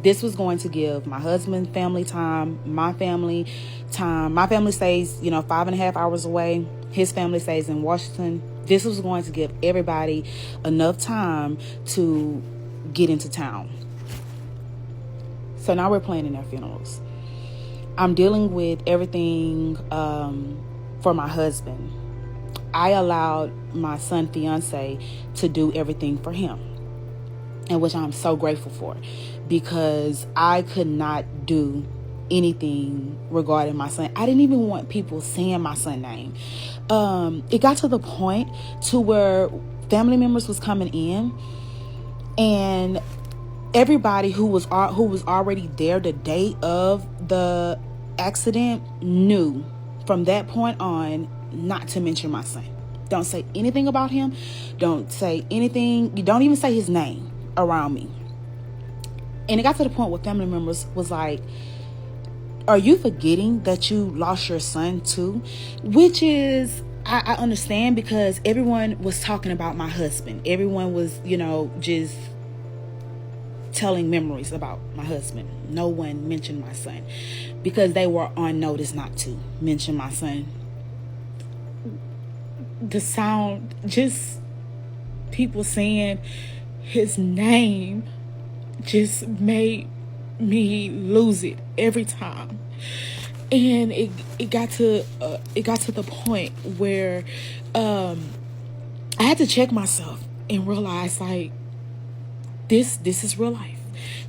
This was going to give my husband family time, my family time. My family stays, 5.5 hours away. His family stays in Washington. This was going to give everybody enough time to get into town. So now we're planning their funerals. I'm dealing with everything for my husband. I allowed my son's fiance to do everything for him, and which I'm so grateful for, because I could not do anything regarding my son. I didn't even want people saying my son's name. It got to the point to where family members was coming in, and everybody who was already there the day of the accident knew from that point on not to mention my son. Don't say anything about him. Don't say anything. You don't even say his name around me. And it got to the point where family members was like, are you forgetting that you lost your son too? Which is, I understand, because everyone was talking about my husband. Everyone was, just telling memories about my husband. No one mentioned my son because they were on notice not to mention my son. The sound, just people saying his name, just made me lose it every time. And it got to the point where I had to check myself and realize, like, this is real life,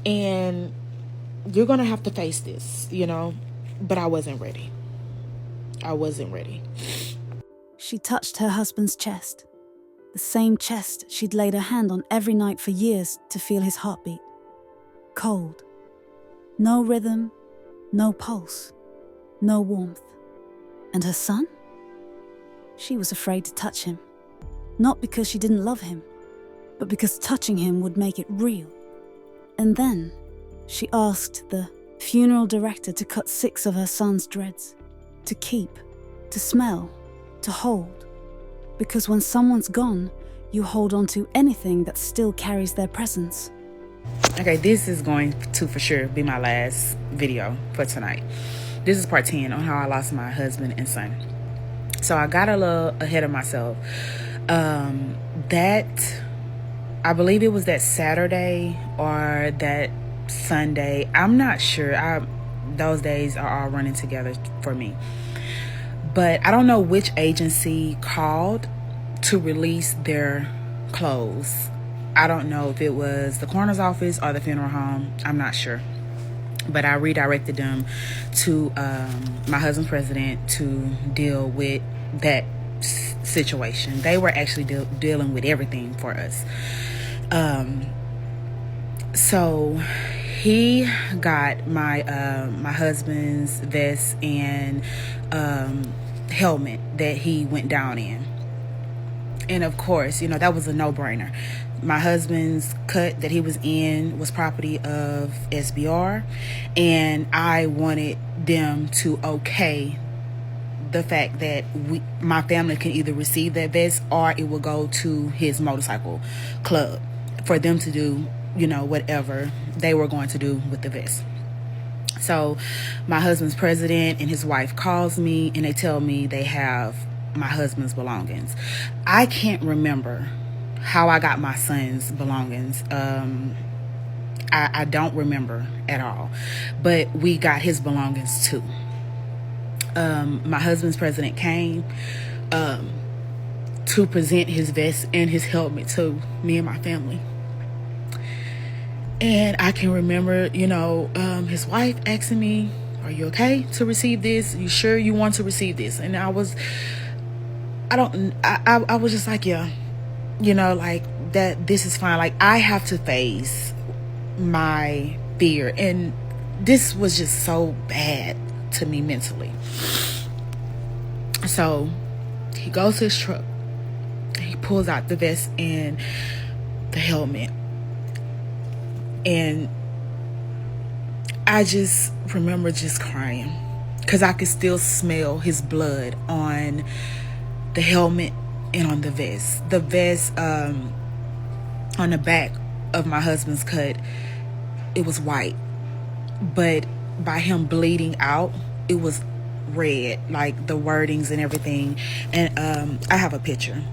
and you're gonna have to face this, but I wasn't ready. She touched her husband's chest, the same chest she'd laid her hand on every night for years to feel his heartbeat. Cold. No rhythm, no pulse, no warmth. And her son? She was afraid to touch him. Not because she didn't love him, but because touching him would make it real. And then she asked the funeral director to cut 6 of her son's dreads, to keep, to smell, to hold. Because when someone's gone, you hold on to anything that still carries their presence. Okay, this is going to for sure be my last video for tonight. This is part 10 on how I lost my husband and son. So I got a little ahead of myself. That I believe it was that Saturday or that Sunday. I'm not sure. Those days are all running together for me. But I don't know which agency called to release their clothes. I don't know if it was the coroner's office or the funeral home. I'm not sure. But I redirected them to my husband's president to deal with that situation. They were actually dealing with everything for us. So he got my my husband's vest and helmet that he went down in. And of course, that was a no-brainer. My husband's cut that he was in was property of SBR, and I wanted them to okay the fact that my family can either receive that vest or it will go to his motorcycle club for them to do, whatever they were going to do with the vest. So my husband's president and his wife calls me and they tell me they have my husband's belongings. I can't remember how I got my son's belongings. I don't remember at all, but we got his belongings too. My husband's president came to present his vest and his helmet to me and my family. And I can remember, his wife asking me, "Are you okay to receive this? You sure you want to receive this?" And I was just like, yeah, like that, this is fine. Like, I have to face my fear. And this was just so bad to me mentally. So he goes to his truck. He pulls out the vest and the helmet. And I just remember just crying because I could still smell his blood on the helmet and on the vest. The vest on the back of my husband's cut, it was white, but by him bleeding out, it was red, like the wordings and everything. And I have a picture.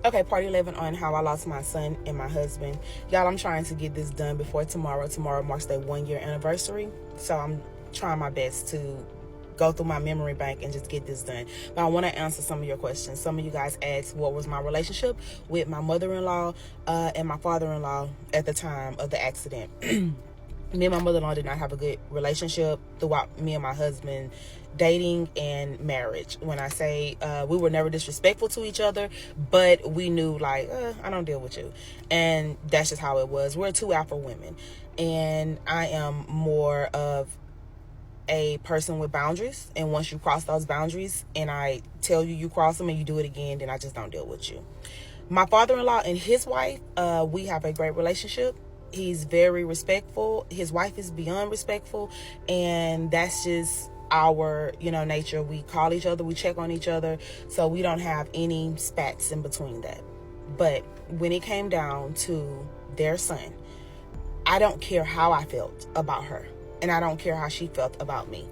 Okay, part 11 on how I lost my son and my husband. Y'all, I'm trying to get this done before tomorrow. Tomorrow marks their 1-year anniversary. So I'm trying my best to go through my memory bank and just get this done. But I want to answer some of your questions. Some of you guys asked what was my relationship with my mother-in-law and my father-in-law at the time of the accident. Me and my mother-in-law did not have a good relationship throughout me and my husband dating and marriage. When I say we were never disrespectful to each other, but we knew, like, I don't deal with you. And that's just how it was. We're two alpha women. And I am more of a person with boundaries. And once you cross those boundaries and I tell you you cross them and you do it again, then I just don't deal with you. My father-in-law and his wife, we have a great relationship. He's very respectful. His wife is beyond respectful. And that's just our, nature. We call each other, we check on each other. So we don't have any spats in between that. But when it came down to their son, I don't care how I felt about her. And I don't care how she felt about me.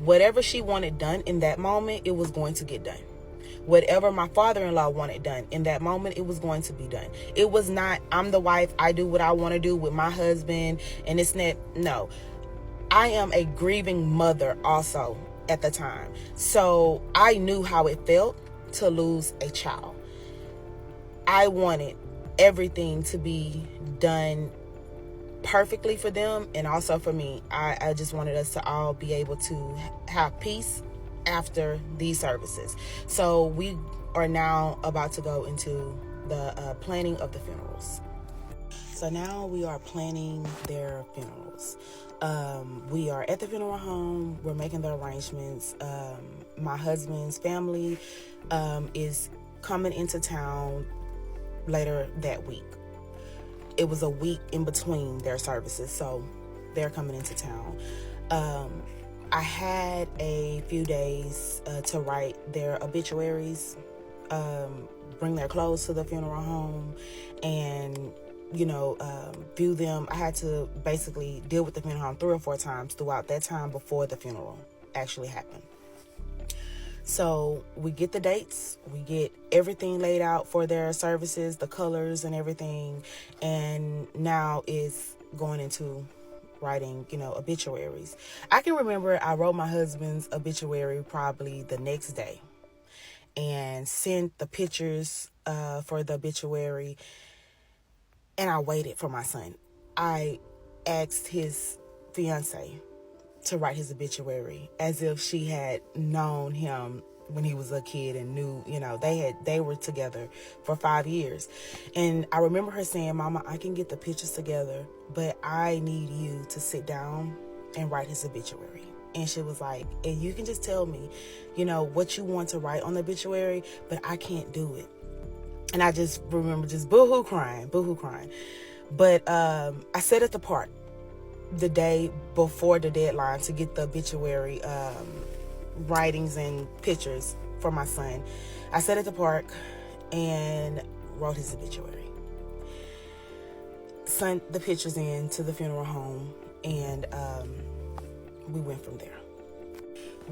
Whatever she wanted done in that moment, it was going to get done. Whatever my father-in-law wanted done in that moment, it was going to be done. It was not, I'm the wife, I do what I want to do with my husband, and it's not, no. I am a grieving mother also at the time. So I knew how it felt to lose a child. I wanted everything to be done perfectly for them and also for me. I just wanted us to all be able to have peace after these services. So we are now about to go into the planning of the funerals. So now we are planning their funerals. We are at the funeral home. We're making the arrangements. My husband's family is coming into town later that week. It was a week in between their services, so they're coming into town. I had a few days to write their obituaries, bring their clothes to the funeral home, and view them. I had to basically deal with the funeral home 3 or 4 times throughout that time before the funeral actually happened. So we get the dates, we get everything laid out for their services, the colors and everything. And now it's going into writing, obituaries. I can remember I wrote my husband's obituary probably the next day and sent the pictures for the obituary. And I waited for my son. I asked his fiance to write his obituary as if she had known him when he was a kid and knew, they were together for 5 years. And I remember her saying, "Mama, I can get the pictures together, but I need you to sit down and write his obituary." And she was like, "And you can just tell me, what you want to write on the obituary, but I can't do it." And I just remember just boo-hoo crying. But I sat at the park the day before the deadline to get the obituary writings and pictures for my son. I sat at the park and wrote his obituary. Sent the pictures in to the funeral home, and we went from there.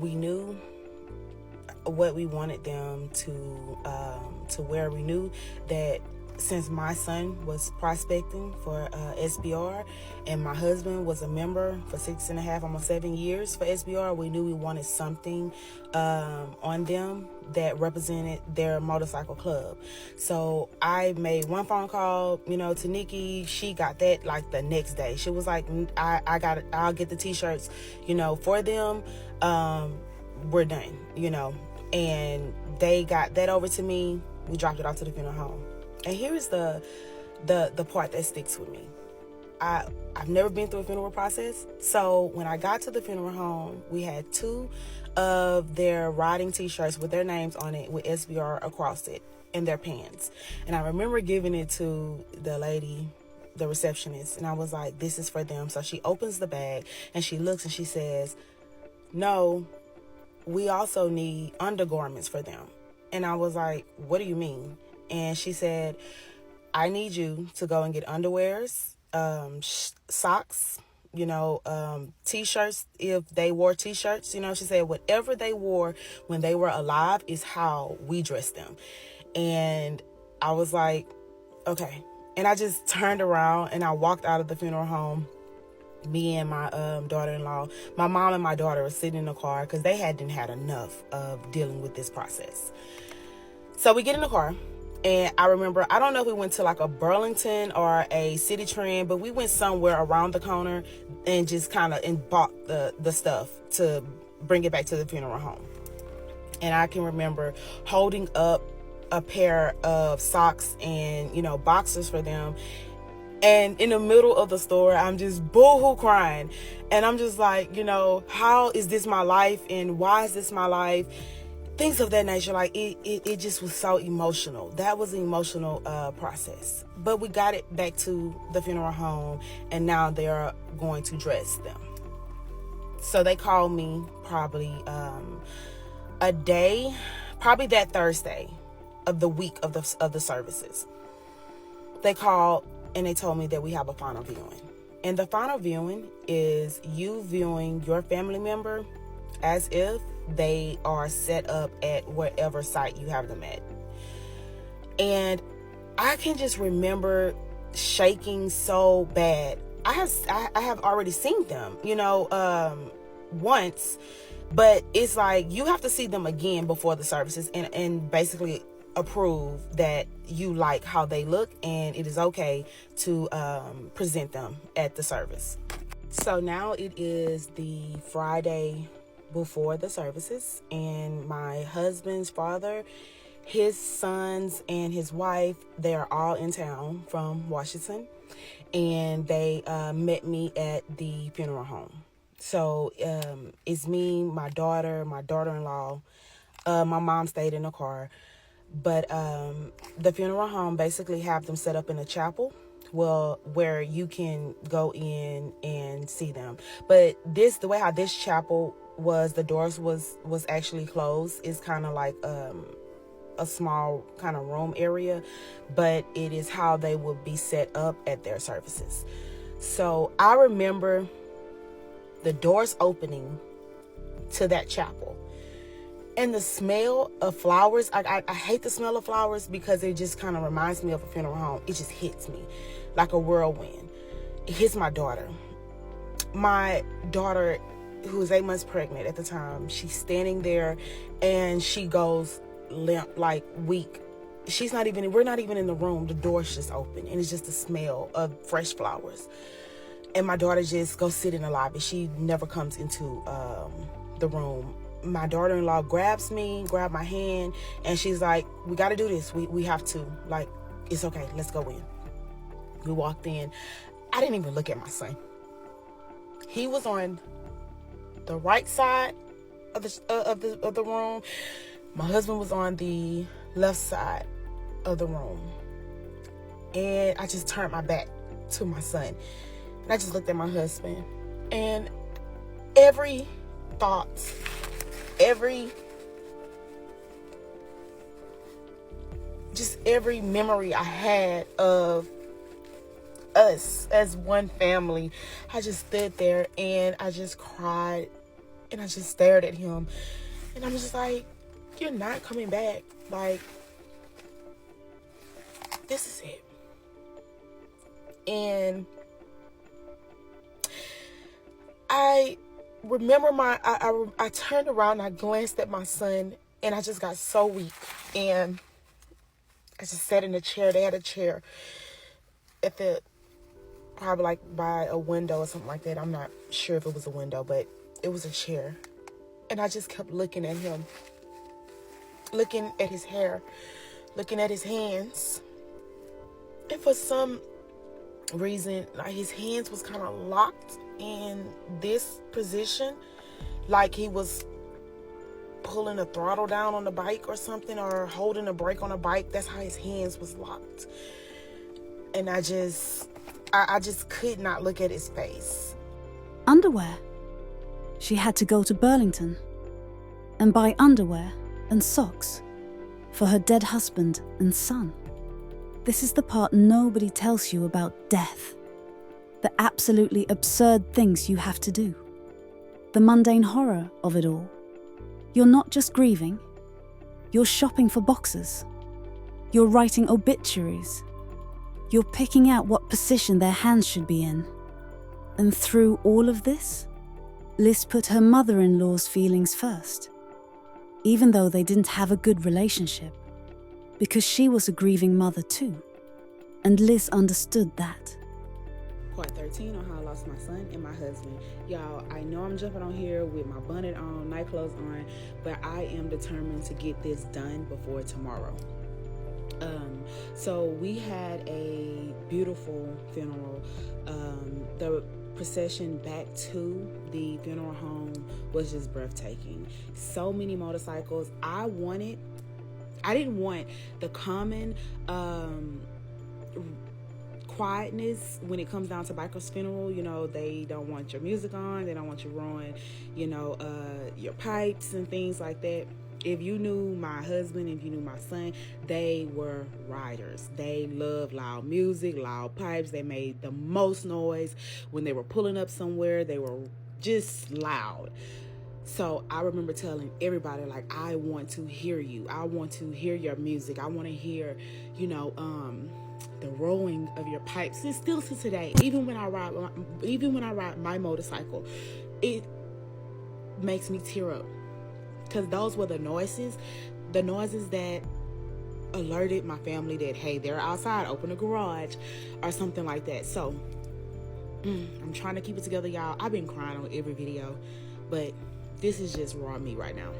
We knew what we wanted them to wear. We knew that since my son was prospecting for SBR and my husband was a member for 6.5, almost 7 years for SBR, we knew we wanted something on them that represented their motorcycle club. So I made one phone call, to Nikki. She got that like the next day. She was like, I'll get the t-shirts, for them. We're done, and they got that over to me. We dropped it off to the funeral home. And here is the part that sticks with me. I've never been through a funeral process. So when I got to the funeral home, we had 2 of their riding t-shirts with their names on it with SBR across it in their pants. And I remember giving it to the lady, the receptionist, and I was like, "This is for them." So she opens the bag and she looks and she says, "No, we also need undergarments for them." And I was like, "What do you mean?" And she said, "I need you to go and get underwears, socks, t-shirts, if they wore t-shirts." She said whatever they wore when they were alive is how we dress them. And I was like, okay. And I just turned around and I walked out of the funeral home. Me and my daughter-in-law, my mom and my daughter were sitting in the car because they hadn't had enough of dealing with this process. So we get in the car. And I remember, I don't know if we went to like a Burlington or a City Trend, but we went somewhere around the corner and just kind of bought the stuff to bring it back to the funeral home. And I can remember holding up a pair of socks and, boxers for them. And in the middle of the store, I'm just boo-hoo crying. And I'm just like, how is this my life? And why is this my life? Things of that nature. Like it just was so emotional. That was an emotional process. But we got it back to the funeral home, and now they're going to dress them. So they called me probably a day, probably that Thursday of the week of the services. They called and they told me that we have a final viewing. And the final viewing is you viewing your family member as if they are set up at whatever site you have them at. And I can just remember shaking so bad. I have already seen them, once, but it's like you have to see them again before the services and basically approve that you like how they look and it is okay to present them at the service. So now it is the Friday before the services, and my husband's father, his sons, and his wife, they are all in town from Washington, and they met me at the funeral home. So it's me, my daughter, my daughter-in-law, my mom stayed in the car, but the funeral home basically have them set up in a chapel, where you can go in and see them. But the way how this chapel was, the doors was actually closed. It's kind of like a small kind of room area, but it is how they would be set up at their services. So I remember the doors opening to that chapel, And the smell of flowers, I hate the smell of flowers because it just kind of reminds me of a funeral home. It just hits me like a whirlwind. It hits my daughter. My daughter, who was 8 months pregnant at the time, she's standing there and she goes limp, like weak. We're not even in the room. The door's just open and it's just the smell of fresh flowers. And my daughter just goes sit in the lobby. She never comes into the room. My daughter-in-law grabs my hand, and she's like, we got to do this. We have to. Like, it's okay. Let's go in. We walked in. I didn't even look at my son. He was on the right side of the room. My husband was on the left side of the room. And I just turned my back to my son. And I just looked at my husband. And every thought, every memory I had of us as one family, I just stood there and I just cried and I just stared at him. And I'm just like, you're not coming back. Like, this is it. And I remember I turned around and I glanced at my son and I just got so weak. And I just sat in a chair. They had a chair at probably like by a window or something like that. I'm not sure if it was a window, but it was a chair. And I just kept looking at him, looking at his hair, looking at his hands. And for some reason, like, his hands was kind of locked in this position, like he was pulling a throttle down on the bike or something, or holding a brake on a bike. That's how his hands was locked. And I just could not look at his face. Underwear. She had to go to Burlington and buy underwear and socks for her dead husband and son. This is the part nobody tells you about death. The absolutely absurd things you have to do. The mundane horror of it all. You're not just grieving. You're shopping for boxes. You're writing obituaries. You're picking out what position their hands should be in. And through all of this, Liz put her mother-in-law's feelings first, even though they didn't have a good relationship, because she was a grieving mother too, and Liz understood that. Part 13 on how I lost my son and my husband. Y'all, I know I'm jumping on here with my bonnet on, night clothes on, but I am determined to get this done before tomorrow. So we had a beautiful funeral. The procession back to the funeral home was just breathtaking. So many motorcycles. I didn't want the common quietness when it comes down to bikers' funeral. You know, they don't want your music on, they don't want you rolling, your pipes and things like that. If you knew my husband, if you knew my son, they were riders. They loved loud music, loud pipes. They made the most noise. When they were pulling up somewhere, they were just loud. So I remember telling everybody, like, I want to hear you. I want to hear your music. I want to hear, the rolling of your pipes. And still to today, even when I ride my motorcycle, it makes me tear up. Because those were the noises that alerted my family that, hey, they're outside, open a garage or something like that. So I'm trying to keep it together, y'all. I've been crying on every video, but this is just raw me right now.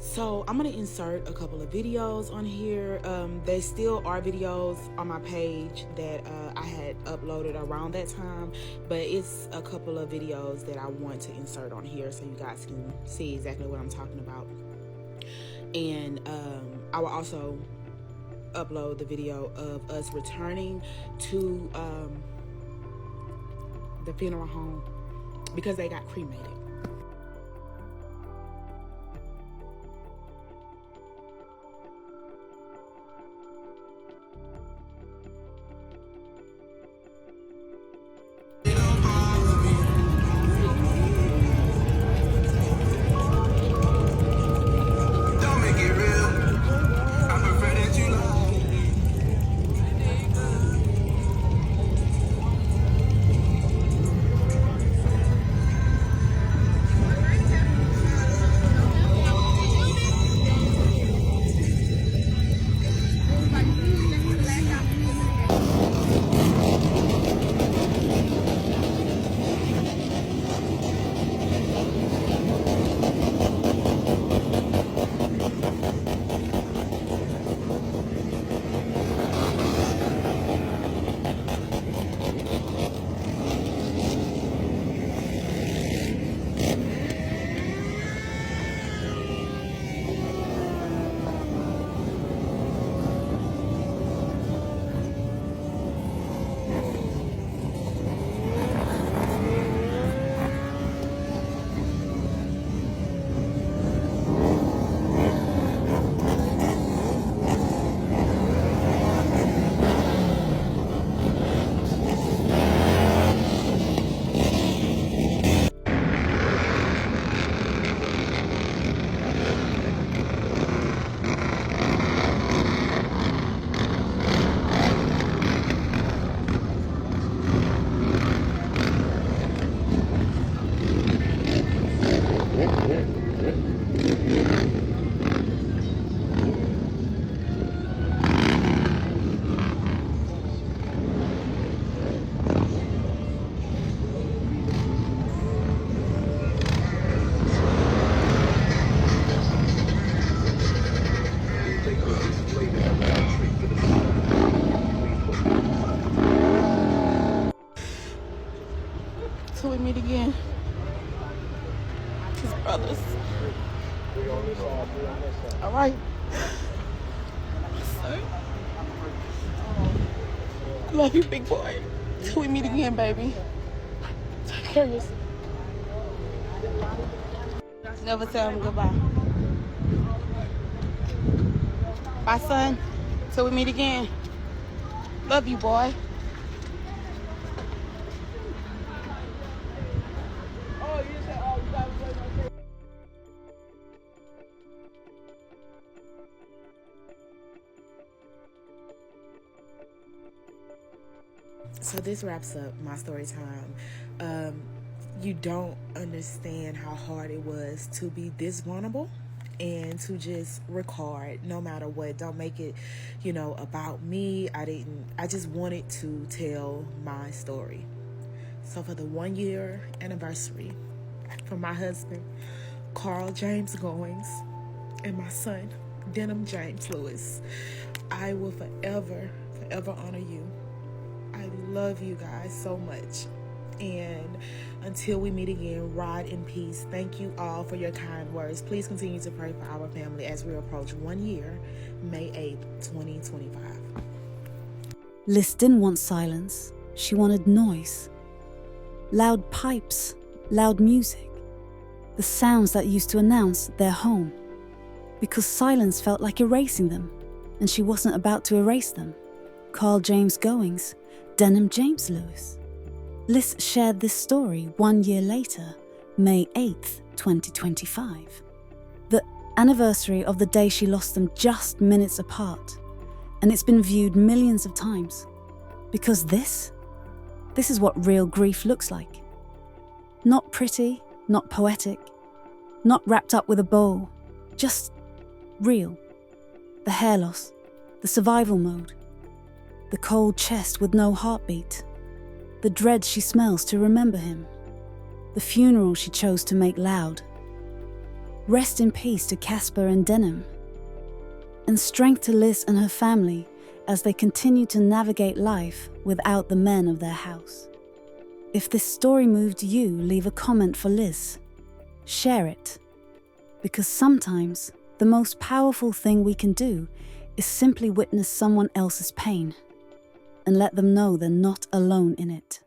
So I'm going to insert a couple of videos on here. They still are videos on my page that I had uploaded around that time, but it's a couple of videos that I want to insert on here so you guys can see exactly what I'm talking about. And I will also upload the video of us returning to the funeral home because they got cremated. Till we meet again. His brothers. All right. Son. Love you, big boy. Till we meet again, baby. Take care of yourself. Never tell him goodbye. Bye, son. Till we meet again. Love you, boy. So this wraps up my story time. You don't understand how hard it was to be this vulnerable and to just record no matter what. Don't make it, about me. I just wanted to tell my story. So for the 1 year anniversary for my husband, Carl James Goings, and my son, Denham James Lewis, I will forever honor you. I love you guys so much. And until we meet again, ride in peace. Thank you all for your kind words. Please continue to pray for our family as we approach 1 year, May 8th, 2025. Liz didn't want silence. She wanted noise. Loud pipes, loud music. The sounds that used to announce their home. Because silence felt like erasing them, and she wasn't about to erase them. Carl James Goings, Denham James Lewis. Liz shared this story 1 year later, May 8th, 2025. The anniversary of the day she lost them just minutes apart. And it's been viewed millions of times. Because this is what real grief looks like. Not pretty, not poetic, not wrapped up with a bow, just real. The hair loss, the survival mode, the cold chest with no heartbeat, the dread she smells to remember him, the funeral she chose to make loud. Rest in peace to Casper and Denham, and strength to Liz and her family as they continue to navigate life without the men of their house. If this story moved you, leave a comment for Liz. Share it, because sometimes the most powerful thing we can do is simply witness someone else's pain and let them know they're not alone in it.